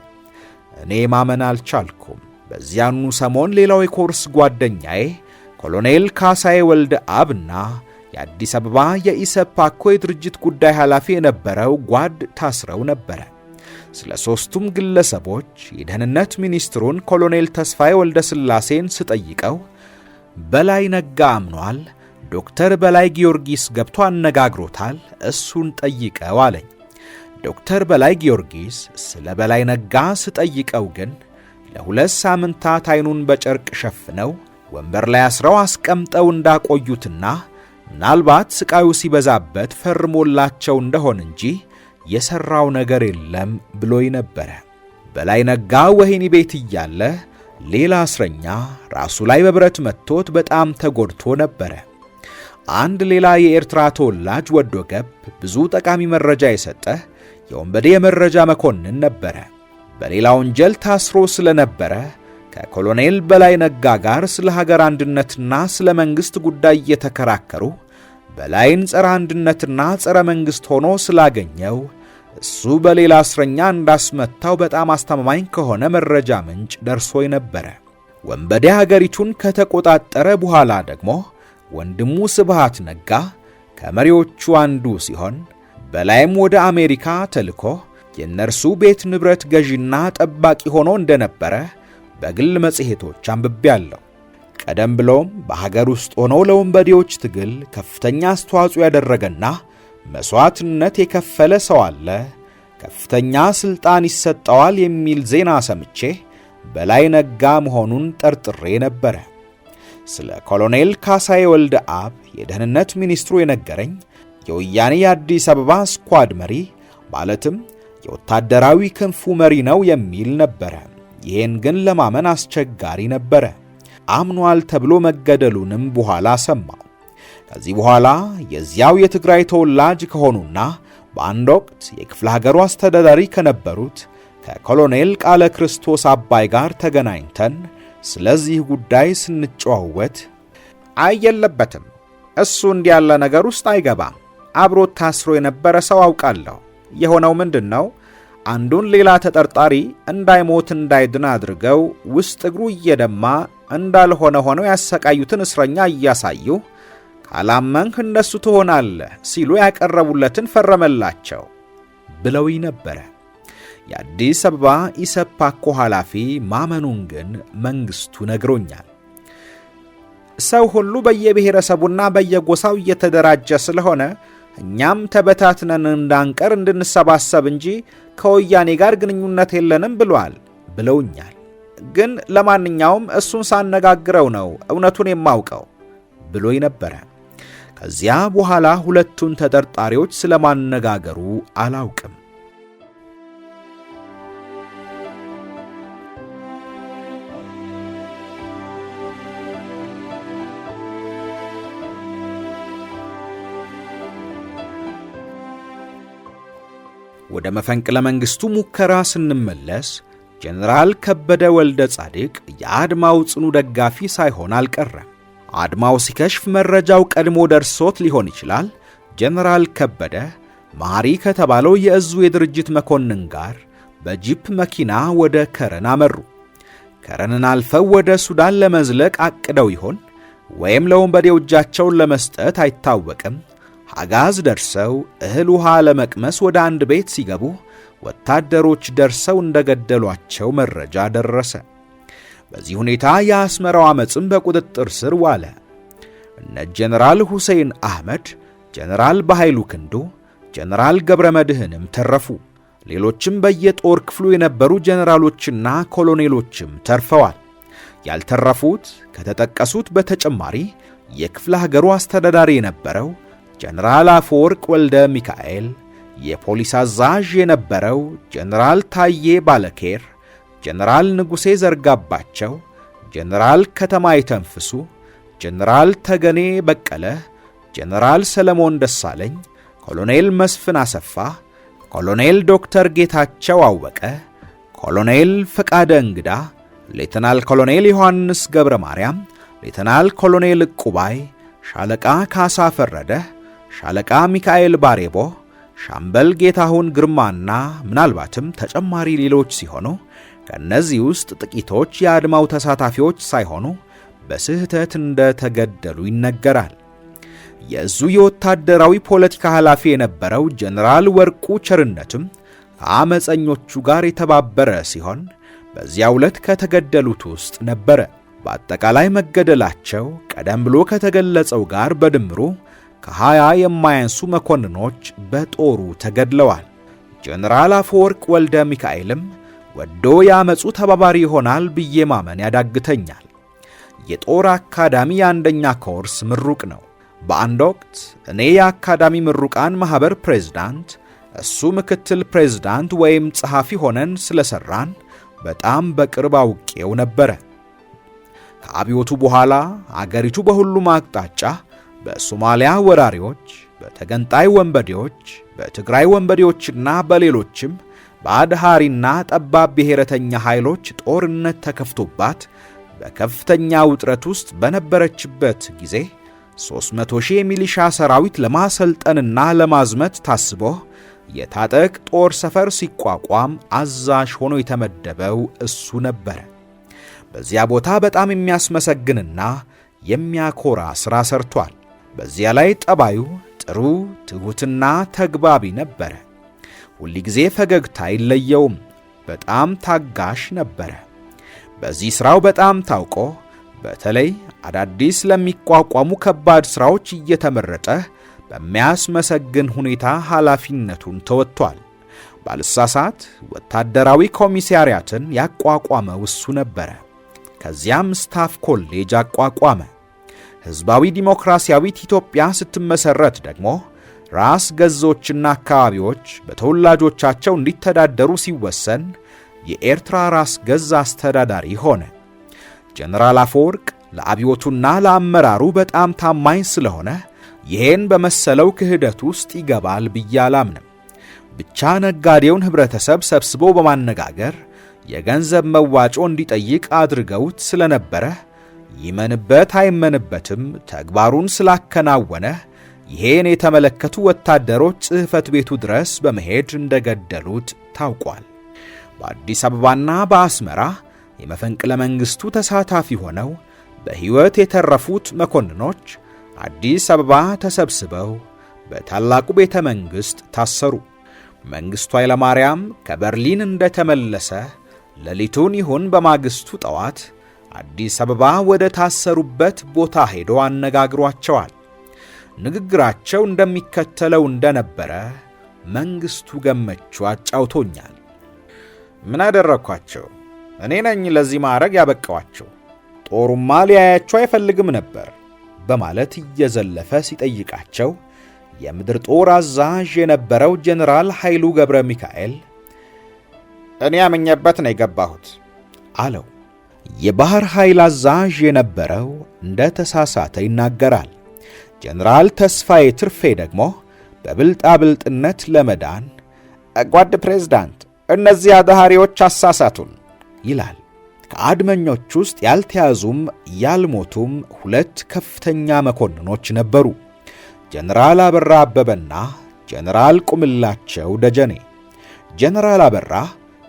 እኔ ማመን አልቻልኩም። በዚያኑ ሰሞን ሌላው የኮርስ ጓደኛዬ ኮሎኔል ካሳዬ ወልደ አብና የአዲስ አበባ የኢሰፓኮ የድርጅት ጉዳይ ኃላፊ የነበረው ጓድ ታስረው ነበረ። ስለ ሦስቱም ግለሰቦች የደህንነት ሚኒስትሩን ኮሎኔል ተስፋዬ ወልደ ሥላሴን ስጠይቀው በላይ ነጋ አምኗል፣ ዶክተር በላይ ጊዮርጊስ ገብቶ አነጋግሮታል፣ እሱን ጠይቀው አለኝ። ዶክተር በላይ ጊዮርጊስ ስለ በላይ ነጋ ስጠይቀው ግን ለ2 ሳምንታት ዓይኑን በጨርቅ ሸፍነው ወንበር ላይ አስረው አስቀምጠው እንዳቆዩትና ምናልባት ስቃዩ ሲበዛበት ፈርሞላቸው እንደሆን እንጂ የሰራው ነገር የለም ብሎኝ ነበረ። በላይ ነጋ ወህኒ ቤት እያለ ሌላ እስረኛ ራሱ ላይ በብረት መጥቶት በጣም ተጎድቶ ነበረ። አንድ ሌላ የኤርትራ ተወላጅ ወዶ ገብ ብዙ ጠቃሚ መረጃ የሰጠ የወንበዴ የመረጃ መኮንን ነበረ። በሌላ ወንጀል ታስሮ ስለነበረ ከኮሎኔል በላይ ነጋ ጋር ስለ ሀገር አንድነትና ስለ መንግስት ጉዳይ እየተከራከሩ በላይን ጸረ አንድነትና ጸረ መንግስት ሆኖ ስላገኘው እሱ በሌላ እስረኛ እንዳስመታው በጣም አስተማማኝ ከሆነ መረጃ ምንጭ ደርሶኝ ነበረ። ወንበዴ ሀገሪቱን ከተቆጣጠረ በኋላ ደግሞ ወንድሙ ስብሃት ነጋ ከመሪዎቹ አንዱ ሲሆን በላይም ወደ አሜሪካ ተልኮ የነርሱ ቤት ንብረት ገዢና ጠባቂ ሆኖ እንደነበረ በግል መጽሔቶች አንብቤያለሁ። ቀደም ብሎም በሀገር ውስጥ ሆኖ ለወንበዴዎች ትግል ከፍተኛ አስተዋጽኦ ያደረገና መስዋዕትነት የከፈለ ሰው አለ፣ ከፍተኛ ስልጣን ይሰጠዋል የሚል ዜና ሰምቼ በላይ ነጋ መሆኑን ጠርጥሬ ነበረ። ስለ ኮሎኔል ካሳዬ ወልደ አብ የደህንነት ሚኒስትሩ የነገረኝ የወያኔ የአዲስ አበባ ስኳድ መሪ ማለትም የወታደራዊ ክንፉ መሪ ነው የሚል ነበረ። ይህን ግን ለማመን አስቸጋሪ ነበረ። አምኗል ተብሎ መገደሉንም በኋላ ሰማው። ከዚህ በኋላ የዚያው የትግራይ ተወላጅ ከሆኑና በአንድ ወቅት የክፍለ ሀገሩ አስተዳዳሪ ከነበሩት ከኮሎኔል ቃለ ክርስቶስ አባይ ጋር ተገናኝተን ስለዚህ ጉዳይ ስንጨዋወት አየለበትም፣ እሱ እንዲህ ያለ ነገር ውስጥ አይገባም፣ አብሮት ታስሮ የነበረ ሰው አውቃለሁ። የሆነው ምንድነው? አንዱን ሌላ ተጠርጣሪ እንዳይሞት እንዳይድን አድርገው ውስጥ እግሩ እየደማ እንዳልሆነ ሆነው ያሰቃዩትን እስረኛ እያሳዩ ካላመንህ እነሱ ትሆናለህ ሲሉ ያቀረቡለትን ፈረመላቸው ብለውኝ ነበረ። የአዲስ አበባ ኢሰፓኮ ኃላፊ ማመኑን ግን መንግስቱ ነግሮኛል። ሰው ሁሉ በየብሔረሰቡና በየጎሳው እየተደራጀ ስለሆነ እኛም ተበታትነን እንዳንቀር እንድንሰባሰብ እንጂ ከወያኔ ጋር ግንኙነት የለንም ብሏል ብለውኛል። ግን ለማንኛውም እሱን ሳነጋግረው ነው እውነቱን የማውቀው ብሎኝ ነበረ። ከዚያ በኋላ ሁለቱን ተጠርጣሪዎች ስለማነጋገሩ አላውቅም። ወደ መፈንቅለ መንግስቱ ሙከራ ስንመለስ ጀነራል ከበደ ወልደ ጻድቅ የአድማው ጽኑ ደጋፊ ሳይሆን አልቀረም። አድማው ሲከሽፍ መረጃው ቀድሞ ደርሶት ሊሆን ይችላል። ጀነራል ከበደ ማሪ ከተባለው የእዙ የድርጅት መኮንን ጋር በጂፕ መኪና ወደ ከረን አመሩ። ከረንን አልፈው ወደ ሱዳን ለመዝለቅ አቅደው ይሆን ወይም ለወንበዴው እጃቸውን ለመስጠት አይታወቅም። ሐጋዝ ደርሰው እህል ውሃ ለመቅመስ ወደ አንድ ቤት ሲገቡ ወታደሮች ደርሰው እንደገደሏቸው መረጃ ደረሰ። በዚህ ሁኔታ የአስመራው አመጽም በቁጥጥር ስር ዋለ። እነ ጀነራል ሁሴን አህመድ፣ ጀነራል በኃይሉ ክንዱ፣ ጀነራል ገብረ መድህንም ተረፉ። ሌሎችም በየጦር ክፍሉ የነበሩ ጀነራሎችና ኮሎኔሎችም ተርፈዋል። ያልተረፉት ከተጠቀሱት በተጨማሪ የክፍለ ሀገሩ አስተዳዳሪ የነበረው ጀነራል አፈወርቅ ወልደ ሚካኤል፣ የፖሊስ አዛዥ የነበረው ጀነራል ታዬ ባለኬር፣ ጀነራል ንጉሴ ዘርጋባቸው፣ ጀነራል ከተማ ይተንፍሱ፣ ጀነራል ተገኔ በቀለ፣ ጀነራል ሰለሞን ደሳለኝ፣ ኮሎኔል መስፍን አሰፋ፣ ኮሎኔል ዶክተር ጌታቸው አወቀ፣ ኮሎኔል ፈቃደ እንግዳ፣ ሌተናል ኮሎኔል ዮሐንስ ገብረ ማርያም፣ ሌተናል ኮሎኔል ቁባይ፣ ሻለቃ ካሳ ፈረደ፣ ሻለቃ ሚካኤል ባሬቦ፣ ሻምበል ጌታሁን ግርማና ምናልባትም ተጨማሪ ሌሎች ሲሆኑ ከነዚህ ውስጥ ጥቂቶች የአድማው ተሳታፊዎች ሳይሆኑ በስህተት እንደተገደሉ ይነገራል። የእዙ የወታደራዊ ፖለቲካ ኃላፊ የነበረው ጀነራል ወርቁ ቸርነትም ከአመፀኞቹ ጋር የተባበረ ሲሆን በዚያው ዕለት ከተገደሉት ውስጥ ነበረ። በአጠቃላይ መገደላቸው ቀደም ብሎ ከተገለጸው ጋር በድምሩ ከ20 የማያንሱ መኮንኖች በጦሩ ተገድለዋል። ጀነራል አፈወርቅ ወልደ ሚካኤልም ወዶ ያመጹ ተባባሪ ይሆናል ብዬ ማመን ያዳግተኛል። የጦር አካዳሚ የአንደኛ ኮርስ ምሩቅ ነው። በአንድ ወቅት እኔ የአካዳሚ ምሩቃን ማህበር ፕሬዝዳንት፣ እሱ ምክትል ፕሬዝዳንት ወይም ጸሐፊ ሆነን ስለሰራን በጣም በቅርብ አውቄው ነበረ። ከአብዮቱ በኋላ አገሪቱ በሁሉም አቅጣጫ በሶማሊያ ወራሪዎች፣ በተገንጣይ ወንበዴዎች፣ በትግራይ ወንበዴዎችና በሌሎችም በአድሃሪና ጠባብ ብሔረተኛ ኃይሎች ጦርነት ተከፍቶባት በከፍተኛ ውጥረት ውስጥ በነበረችበት ጊዜ 300,000 የሚሊሻ ሰራዊት ለማሰልጠንና ለማዝመት ታስቦ የታጠቅ ጦር ሰፈር ሲቋቋም አዛዥ ሆኖ የተመደበው እሱ ነበረ። በዚያ ቦታ በጣም የሚያስመሰግንና የሚያኮራ ሥራ ሰርቷል። በዚያ ላይ ጠባዩ ጥሩ፣ ትሑትና ተግባቢ ነበረ። ሁል ጊዜ ፈገግታ አይለየውም። በጣም ታጋሽ ነበረ። በዚህ ሥራው በጣም ታውቆ በተለይ አዳዲስ ለሚቋቋሙ ከባድ ሥራዎች እየተመረጠ በሚያስመሰግን ሁኔታ ኃላፊነቱን ተወጥቷል። ባልሳሳት ወታደራዊ ኮሚሳሪያትን ያቋቋመው እሱ ነበረ። ከዚያም ስታፍ ኮሌጅ አቋቋመ። ሕዝባዊ ዲሞክራሲያዊት ኢትዮጵያ ስትመሰረት ደግሞ ራስ ገዞችና አካባቢዎች በተወላጆቻቸው እንዲተዳደሩ ሲወሰን የኤርትራ ራስ ገዝ አስተዳዳሪ ሆነ። ጀነራል አፈወርቅ ለአብዮቱና ለአመራሩ በጣም ታማኝ ስለሆነ ይሄን በመሰለው ክህደት ውስጥ ይገባል ብዬ አላምንም። ብቻ ነጋዴውን ህብረተሰብ ሰብስቦ በማነጋገር የገንዘብ መዋጮ እንዲጠይቅ አድርገውት ስለነበረ ይመንበት አይመንበትም ተግባሩን ስላከናወነ ይሄን የተመለከቱ ወታደሮች ጽሕፈት ቤቱ ድረስ በመሄድ እንደገደሉት ታውቋል። በአዲስ አበባና በአስመራ የመፈንቅለ መንግስቱ ተሳታፊ ሆነው በሕይወት የተረፉት መኮንኖች አዲስ አበባ ተሰብስበው በታላቁ ቤተ መንግሥት ታሰሩ። መንግሥቱ ኃይለማርያም ከበርሊን እንደተመለሰ ሌሊቱን ይሁን በማግስቱ ጠዋት አዲስ አበባ ወደ ታሰሩበት ቦታ ሄዶ አነጋግሯቸዋል። ንግግራቸው እንደሚከተለው እንደነበረ መንግሥቱ ገመቹ አጫውቶኛል። ምን አደረኳቸው? እኔ ነኝ ለዚህ ማዕረግ ያበቃዋቸው። ጦሩማ ሊያያቸው አይፈልግም ነበር በማለት እየዘለፈ ሲጠይቃቸው የምድር ጦር አዛዥ የነበረው ጀነራል ኃይሉ ገብረ ሚካኤል እኔ ያመኘበት ነው የገባሁት አለው። የባህር ኃይል አዛዥ የነበረው እንደ ተሳሳተ ይናገራል። ጀነራል ተስፋዬ ትርፌ ደግሞ በብልጣብልጥነት ለመዳን ጓድ ፕሬዝዳንት፣ እነዚህ አዳሃሪዎች አሳሳቱን ይላል። ከአድመኞች ውስጥ ያልተያዙም ያልሞቱም ሁለት ከፍተኛ መኮንኖች ነበሩ፣ ጀነራል አበራ አበበና ጀነራል ቁምላቸው ደጀኔ። ጀነራል አበራ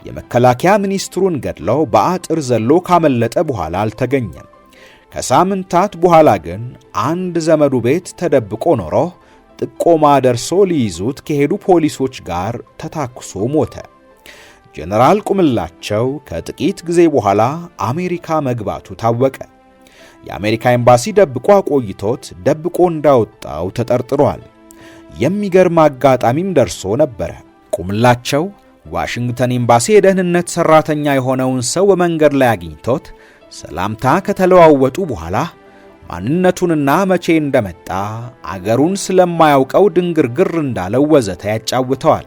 የመከላከያ ሚኒስትሩን ገድለው በአጥር ዘሎ ካመለጠ በኋላ አልተገኘም። ከሳምንታት በኋላ ግን አንድ ዘመዱ ቤት ተደብቆ ኖሮ ጥቆማ ደርሶ ሊይዙት ከሄዱ ፖሊሶች ጋር ተታኩሶ ሞተ። ጀነራል ቁምላቸው ከጥቂት ጊዜ በኋላ አሜሪካ መግባቱ ታወቀ። የአሜሪካ ኤምባሲ ደብቆ አቆይቶት ደብቆ እንዳወጣው ተጠርጥሯል። የሚገርም አጋጣሚም ደርሶ ነበረ። ቁምላቸው ዋሽንግተን ኤምባሲ የደህንነት ሰራተኛ የሆነውን ሰው በመንገድ ላይ አግኝቶት ሰላምታ ከተለዋወጡ በኋላ ማንነቱንና መቼ እንደመጣ አገሩን ስለማያውቀው ድንግርግር እንዳለው ወዘተ ያጫውተዋል።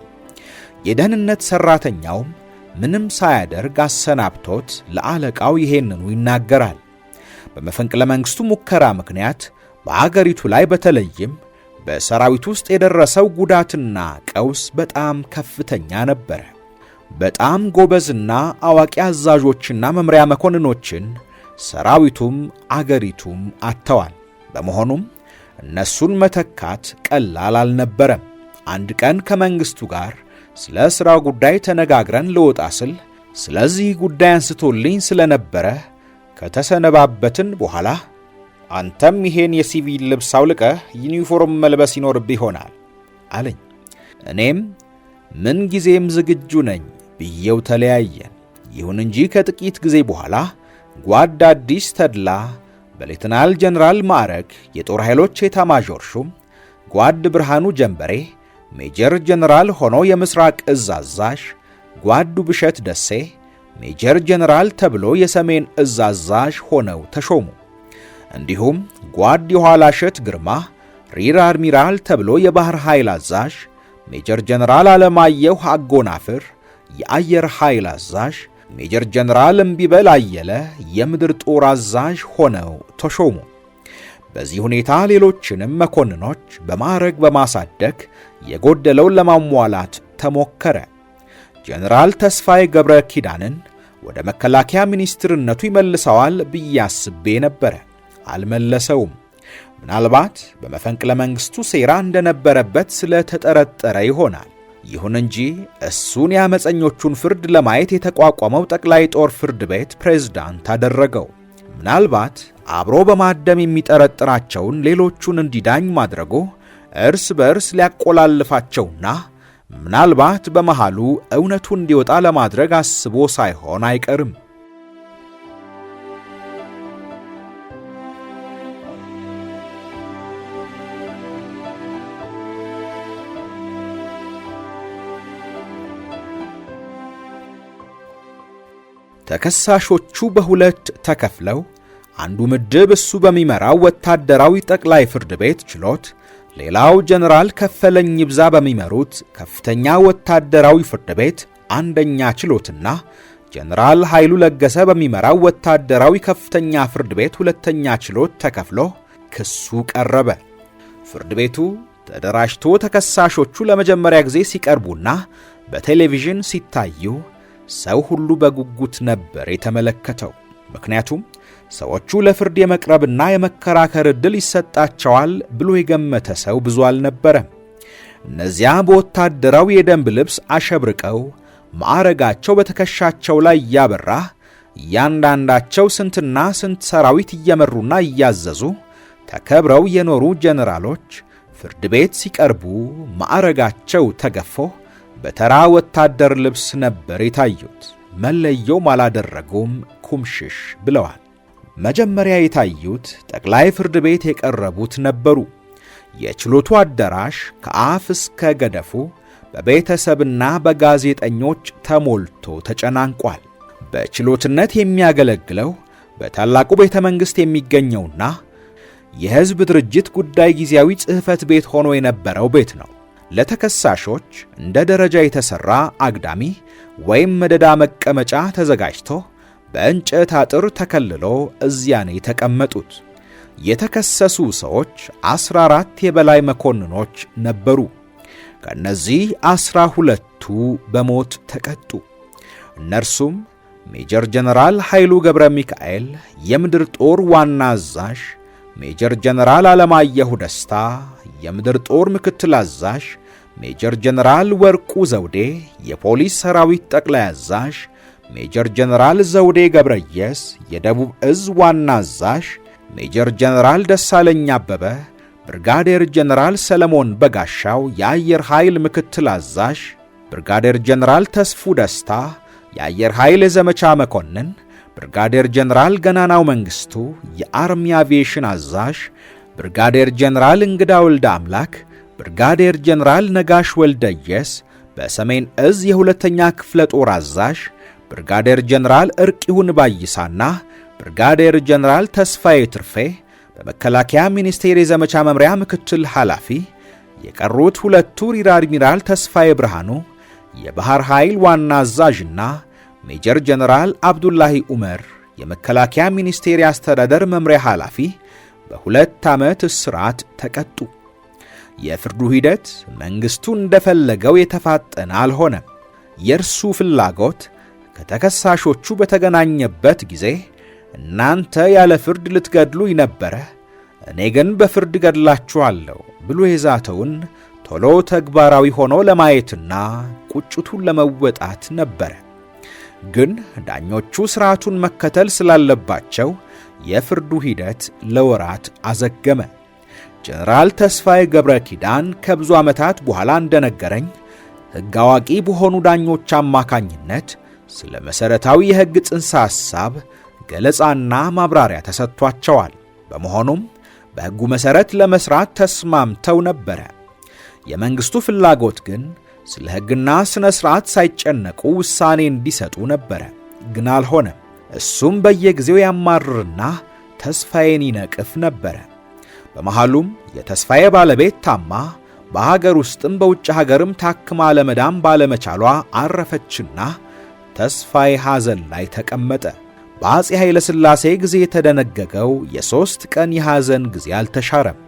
የደህንነት ሰራተኛውም ምንም ሳያደርግ አሰናብቶት ለአለቃው ይሄንኑ ይናገራል። በመፈንቅለ መንግስቱ ሙከራ ምክንያት በአገሪቱ ላይ በተለይም በሰራዊት ውስጥ የደረሰው ጉዳትና ቀውስ በጣም ከፍተኛ ነበር። በጣም ጎበዝና አዋቂ አዛዦችና መምሪያ መኮንኖችን ሰራዊቱም አገሪቱም አጥተዋል። በመሆኑም እነሱን መተካት ቀላል አልነበረም። አንድ ቀን ከመንግስቱ ጋር ስለ ሥራው ጉዳይ ተነጋግረን ልወጣ ስል ስለዚህ ጉዳይ አንስቶልኝ ስለነበረ ከተሰነባበትን በኋላ አንተም ይሄን የሲቪል ልብስ አውልቀህ ዩኒፎርም መልበስ ይኖርብህ ይሆናል አለኝ። እኔም ምን ጊዜም ዝግጁ ነኝ ብዬው ተለያየን። ይሁን እንጂ ከጥቂት ጊዜ በኋላ ጓድ አዲስ ተድላ በሌተናል ጀነራል ማዕረግ የጦር ኃይሎች ኤታማዦር ሹም፣ ጓድ ብርሃኑ ጀንበሬ ሜጀር ጀነራል ሆኖ የምስራቅ እዝ አዛዥ፣ ጓዱ ብሸት ደሴ ሜጀር ጀነራል ተብሎ የሰሜን እዝ አዛዥ ሆነው ተሾሙ። እንዲሁም ጓድ የኋላሸት ግርማ ሪር አድሚራል ተብሎ የባህር ኃይል አዛዥ፣ ሜጀር ጀነራል አለማየሁ አጎናፍር የአየር ኃይል አዛዥ፣ ሜጀር ጀነራል እምቢበል አየለ የምድር ጦር አዛዥ ሆነው ተሾሙ። በዚህ ሁኔታ ሌሎችንም መኮንኖች በማዕረግ በማሳደግ የጎደለውን ለማሟላት ተሞከረ። ጀነራል ተስፋዬ ገብረ ኪዳንን ወደ መከላከያ ሚኒስትርነቱ ይመልሰዋል ብዬ አስቤ ነበረ። አልመለሰውም። ምናልባት በመፈንቅለ መንግስቱ ሴራ እንደነበረበት ስለተጠረጠረ ይሆናል። ይሁን እንጂ እሱን የአመፀኞቹን ፍርድ ለማየት የተቋቋመው ጠቅላይ ጦር ፍርድ ቤት ፕሬዝዳንት አደረገው። ምናልባት አብሮ በማደም የሚጠረጥራቸውን ሌሎቹን እንዲዳኝ ማድረጉ እርስ በርስ ሊያቆላልፋቸውና ምናልባት በመሃሉ እውነቱ እንዲወጣ ለማድረግ አስቦ ሳይሆን አይቀርም። ተከሳሾቹ በሁለት ተከፍለው አንዱ ምድብ እሱ በሚመራው ወታደራዊ ጠቅላይ ፍርድ ቤት ችሎት፣ ሌላው ጀነራል ከፈለኝ ይብዛ በሚመሩት ከፍተኛ ወታደራዊ ፍርድ ቤት አንደኛ ችሎትና ጀነራል ኃይሉ ለገሰ በሚመራው ወታደራዊ ከፍተኛ ፍርድ ቤት ሁለተኛ ችሎት ተከፍሎ ክሱ ቀረበ። ፍርድ ቤቱ ተደራጅቶ ተከሳሾቹ ለመጀመሪያ ጊዜ ሲቀርቡና በቴሌቪዥን ሲታዩ ሰው ሁሉ በጉጉት ነበር የተመለከተው። ምክንያቱም ሰዎቹ ለፍርድ የመቅረብና የመከራከር ዕድል ይሰጣቸዋል ብሎ የገመተ ሰው ብዙ አልነበረም። እነዚያ በወታደራዊ የደንብ ልብስ አሸብርቀው ማዕረጋቸው በትከሻቸው ላይ እያበራ እያንዳንዳቸው ስንትና ስንት ሰራዊት እየመሩና እያዘዙ ተከብረው የኖሩ ጀነራሎች ፍርድ ቤት ሲቀርቡ ማዕረጋቸው ተገፎ በተራ ወታደር ልብስ ነበር የታዩት። መለየውም አላደረጉም፣ ኩምሽሽ ብለዋል። መጀመሪያ የታዩት ጠቅላይ ፍርድ ቤት የቀረቡት ነበሩ። የችሎቱ አዳራሽ ከአፍ እስከ ገደፉ በቤተሰብና በጋዜጠኞች ተሞልቶ ተጨናንቋል። በችሎትነት የሚያገለግለው በታላቁ ቤተ መንግሥት የሚገኘውና የሕዝብ ድርጅት ጉዳይ ጊዜያዊ ጽሕፈት ቤት ሆኖ የነበረው ቤት ነው። ለተከሳሾች እንደ ደረጃ የተሰራ አግዳሚ ወይም መደዳ መቀመጫ ተዘጋጅቶ በእንጨት አጥር ተከልሎ እዚያ ነው የተቀመጡት። የተከሰሱ ሰዎች 14 የበላይ መኮንኖች ነበሩ። ከነዚህ 12ቱ በሞት ተቀጡ። እነርሱም ሜጀር ጀነራል ኃይሉ ገብረ ሚካኤል የምድር ጦር ዋና አዛዥ፣ ሜጀር ጀነራል አለማየሁ ደስታ የምድር ጦር ምክትል አዛዥ፣ ሜጀር ጀነራል ወርቁ ዘውዴ የፖሊስ ሰራዊት ጠቅላይ አዛዥ፣ ሜጀር ጀነራል ዘውዴ ገብረየስ የደቡብ እዝ ዋና አዛዥ፣ ሜጀር ጀነራል ደሳለኝ አበበ፣ ብርጋዴር ጀነራል ሰለሞን በጋሻው የአየር ኃይል ምክትል አዛዥ፣ ብርጋዴር ጀነራል ተስፉ ደስታ የአየር ኃይል የዘመቻ መኮንን፣ ብርጋዴር ጀነራል ገናናው መንግስቱ የአርሚ አቪዬሽን አዛዥ፣ ብርጋዴር ጀነራል እንግዳ ወልደ አምላክ፣ ብርጋዴር ጀነራል ነጋሽ ወልደየስ በሰሜን እዝ የሁለተኛ ክፍለ ጦር አዛዥ፣ ብርጋዴር ጀነራል እርቂሁን ባይሳና ብርጋዴር ጀነራል ተስፋዬ ትርፌ በመከላከያ ሚኒስቴር የዘመቻ መምሪያ ምክትል ኃላፊ፣ የቀሩት ሁለቱ ሪር አድሚራል ተስፋዬ ብርሃኑ የባህር ኃይል ዋና አዛዥና ሜጀር ጀነራል አብዱላሂ ዑመር የመከላከያ ሚኒስቴር የአስተዳደር መምሪያ ኃላፊ በ2 ዓመት እስራት ተቀጡ። የፍርዱ ሂደት መንግስቱ እንደፈለገው የተፋጠነ አልሆነም። የእርሱ ፍላጎት ከተከሳሾቹ በተገናኘበት ጊዜ እናንተ ያለ ፍርድ ልትገድሉኝ ነበረ፣ እኔ ግን በፍርድ ገድላችኋለሁ ብሎ የዛተውን ቶሎ ተግባራዊ ሆኖ ለማየትና ቁጭቱን ለመወጣት ነበረ። ግን ዳኞቹ ስርዓቱን መከተል ስላለባቸው የፍርዱ ሂደት ለወራት አዘገመ። ጀነራል ተስፋዬ ገብረ ኪዳን ከብዙ ዓመታት በኋላ እንደነገረኝ ሕግ አዋቂ በሆኑ ዳኞች አማካኝነት ስለ መሠረታዊ የሕግ ጽንሰ ሐሳብ ገለጻና ማብራሪያ ተሰጥቷቸዋል። በመሆኑም በሕጉ መሠረት ለመሥራት ተስማምተው ነበረ። የመንግስቱ ፍላጎት ግን ስለ ሕግና ስነ ሥርዓት ሳይጨነቁ ውሳኔ እንዲሰጡ ነበረ። ግን አልሆነም። እሱም በየጊዜው ያማርርና ተስፋዬን ይነቅፍ ነበረ። በመሃሉም የተስፋዬ ባለቤት ታማ በሀገር ውስጥም በውጭ ሀገርም ታክማ ለመዳም ባለመቻሏ አረፈችና ተስፋዬ ሐዘን ላይ ተቀመጠ። በአፄ ኃይለ ሥላሴ ጊዜ የተደነገገው የ3 ቀን የሐዘን ጊዜ አልተሻረም።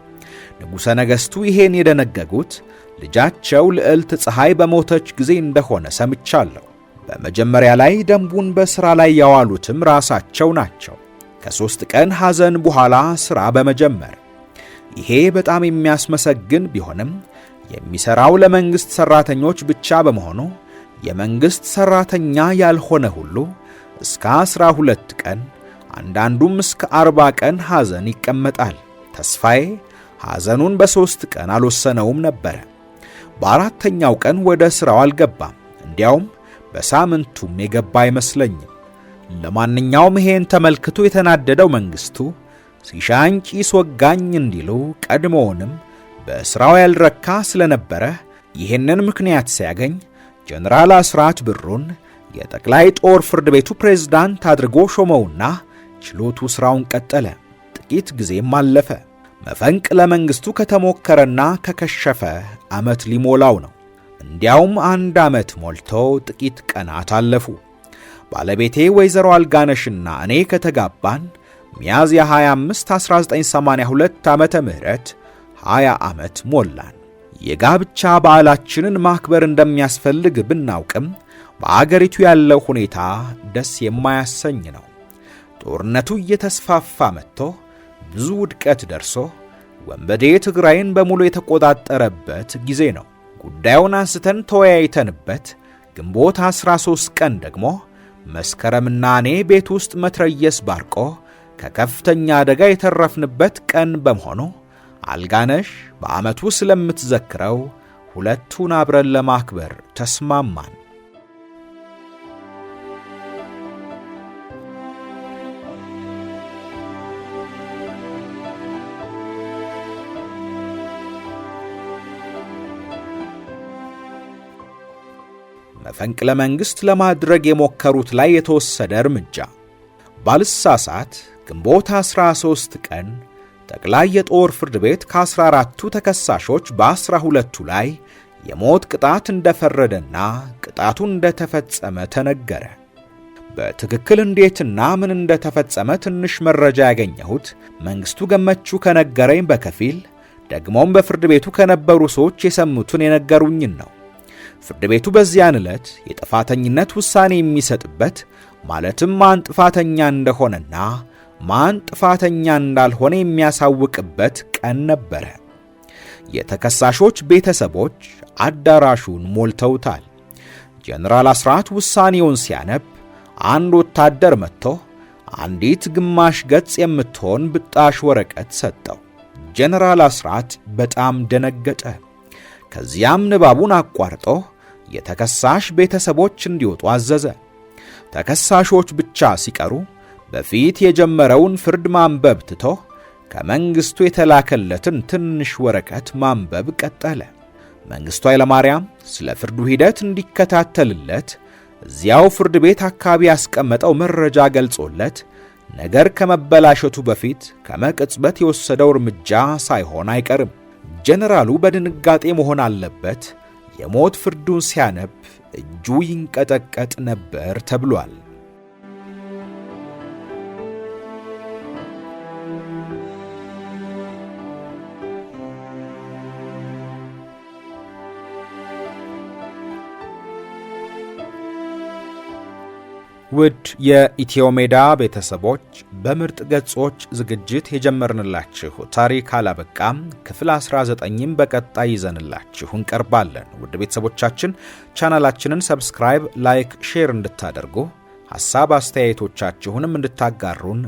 ንጉሠ ነገሥቱ ይሄን የደነገጉት ልጃቸው ልዕልት ፀሐይ በሞተች ጊዜ እንደሆነ ሰምቻለሁ። በመጀመሪያ ላይ ደንቡን በሥራ ላይ ያዋሉትም ራሳቸው ናቸው፣ ከ3 ቀን ሐዘን በኋላ ሥራ በመጀመር። ይሄ በጣም የሚያስመሰግን ቢሆንም የሚሠራው ለመንግሥት ሠራተኞች ብቻ በመሆኑ የመንግሥት ሠራተኛ ያልሆነ ሁሉ እስከ 12 ቀን አንዳንዱም እስከ 40 ቀን ሐዘን ይቀመጣል። ተስፋዬ ሐዘኑን በ3 ቀን አልወሰነውም ነበረ። በ4ኛው ቀን ወደ ሥራው አልገባም። እንዲያውም በሳምንቱም የገባ አይመስለኝም። ለማንኛውም ይሄን ተመልክቶ የተናደደው መንግስቱ ሲሻኝ ጭስ ወጋኝ እንዲሉ ቀድሞውንም በሥራው ያልረካ ስለነበረ ይሄንን ምክንያት ሲያገኝ ጀነራል አስራት ብሩን የጠቅላይ ጦር ፍርድ ቤቱ ፕሬዝዳንት አድርጎ ሾመውና ችሎቱ ሥራውን ቀጠለ። ጥቂት ጊዜም አለፈ። መፈንቅለ መንግስቱ ከተሞከረና ከከሸፈ ዓመት ሊሞላው ነው። እንዲያውም 1 ዓመት ሞልቶ ጥቂት ቀናት አለፉ። ባለቤቴ ወይዘሮ አልጋነሽና እኔ ከተጋባን ሚያዝያ 25 1982 ዓመተ ምህረት 20 ዓመት ሞላን። የጋብቻ በዓላችንን ማክበር እንደሚያስፈልግ ብናውቅም በአገሪቱ ያለው ሁኔታ ደስ የማያሰኝ ነው። ጦርነቱ እየተስፋፋ መጥቶ ብዙ ውድቀት ደርሶ ወንበዴ ትግራይን በሙሉ የተቆጣጠረበት ጊዜ ነው። ጉዳዩን አንስተን ተወያይተንበት ግንቦት 13 ቀን ደግሞ መስከረምና እኔ ቤት ውስጥ መትረየስ ባርቆ ከከፍተኛ አደጋ የተረፍንበት ቀን በመሆኑ አልጋነሽ በዓመቱ ስለምትዘክረው ሁለቱን አብረን ለማክበር ተስማማን። መፈንቅለ መንግሥት ለማድረግ የሞከሩት ላይ የተወሰደ እርምጃ። ባልሳሳት ግንቦት 13 ቀን ጠቅላይ የጦር ፍርድ ቤት ከ14ቱ ተከሳሾች በ12ቱ ላይ የሞት ቅጣት እንደፈረደና ቅጣቱ እንደተፈጸመ ተነገረ። በትክክል እንዴትና ምን እንደተፈጸመ ትንሽ መረጃ ያገኘሁት መንግስቱ ገመቹ ከነገረኝ በከፊል ደግሞም በፍርድ ቤቱ ከነበሩ ሰዎች የሰሙትን የነገሩኝን ነው። ፍርድ ቤቱ በዚያን ዕለት የጥፋተኝነት ውሳኔ የሚሰጥበት ማለትም ማን ጥፋተኛ እንደሆነና ማን ጥፋተኛ እንዳልሆነ የሚያሳውቅበት ቀን ነበረ። የተከሳሾች ቤተሰቦች አዳራሹን ሞልተውታል። ጀነራል አስራት ውሳኔውን ሲያነብ አንድ ወታደር መጥቶ አንዲት ግማሽ ገጽ የምትሆን ብጣሽ ወረቀት ሰጠው። ጀነራል አስራት በጣም ደነገጠ። ከዚያም ንባቡን አቋርጦ የተከሳሽ ቤተሰቦች እንዲወጡ አዘዘ። ተከሳሾች ብቻ ሲቀሩ በፊት የጀመረውን ፍርድ ማንበብ ትቶ ከመንግስቱ የተላከለትን ትንሽ ወረቀት ማንበብ ቀጠለ። መንግስቱ ኃይለማርያም ስለ ፍርዱ ሂደት እንዲከታተልለት እዚያው ፍርድ ቤት አካባቢ ያስቀመጠው መረጃ ገልጾለት ነገር ከመበላሸቱ በፊት ከመቅጽበት የወሰደው እርምጃ ሳይሆን አይቀርም። ጀነራሉ በድንጋጤ መሆን አለበት። የሞት ፍርዱን ሲያነብ እጁ ይንቀጠቀጥ ነበር ተብሏል። ውድ የኢትዮ ሜዳ ቤተሰቦች በምርጥ ገጾች ዝግጅት የጀመርንላችሁ ታሪክ አላበቃም። ክፍል 19ን በቀጣይ ይዘንላችሁ እንቀርባለን። ውድ ቤተሰቦቻችን ቻናላችንን ሰብስክራይብ፣ ላይክ፣ ሼር እንድታደርጉ ሐሳብ አስተያየቶቻችሁንም እንድታጋሩን